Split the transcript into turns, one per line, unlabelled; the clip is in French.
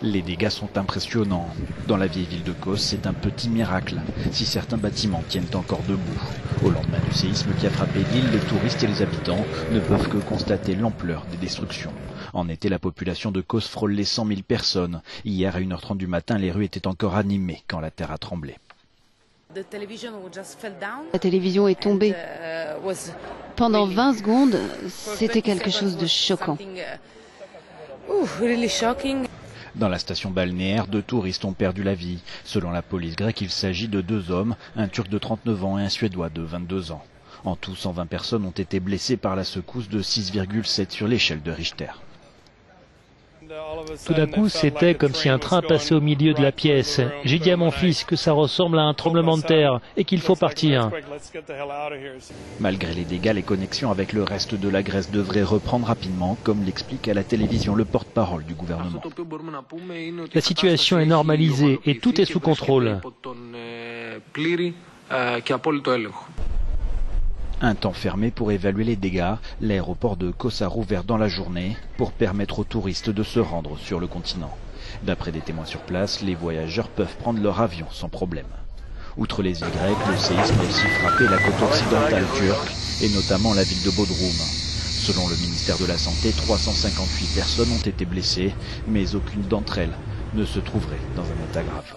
Les dégâts sont impressionnants. Dans la vieille ville de Kos, c'est un petit miracle, si certains bâtiments tiennent encore debout. Au lendemain du séisme qui a frappé l'île, les touristes et les habitants ne peuvent que constater l'ampleur des destructions. En été, la population de Kos frôle les 100 000 personnes. Hier, à 1h30 du matin, les rues étaient encore animées quand la terre a tremblé.
La télévision est tombée. Pendant 20 secondes, c'était quelque chose de choquant.
Dans la station balnéaire, 2 touristes ont perdu la vie. Selon la police grecque, il s'agit de 2 hommes, un Turc de 39 ans et un Suédois de 22 ans. En tout, 120 personnes ont été blessées par la secousse de 6,7 sur l'échelle de Richter.
Tout d'un coup, c'était comme si un train passait au milieu de la pièce. J'ai dit à mon fils que ça ressemble à un tremblement de terre et qu'il faut partir.
Malgré les dégâts, les connexions avec le reste de la Grèce devraient reprendre rapidement, comme l'explique à la télévision le porte-parole du gouvernement.
La situation est normalisée et tout est sous contrôle.
Un temps fermé pour évaluer les dégâts, l'aéroport de Kos a rouvert dans la journée pour permettre aux touristes de se rendre sur le continent. D'après des témoins sur place, les voyageurs peuvent prendre leur avion sans problème. Outre les îles grecques, le séisme a aussi frappé la côte occidentale turque et notamment la ville de Bodrum. Selon le ministère de la Santé, 358 personnes ont été blessées, mais aucune d'entre elles ne se trouverait dans un état grave.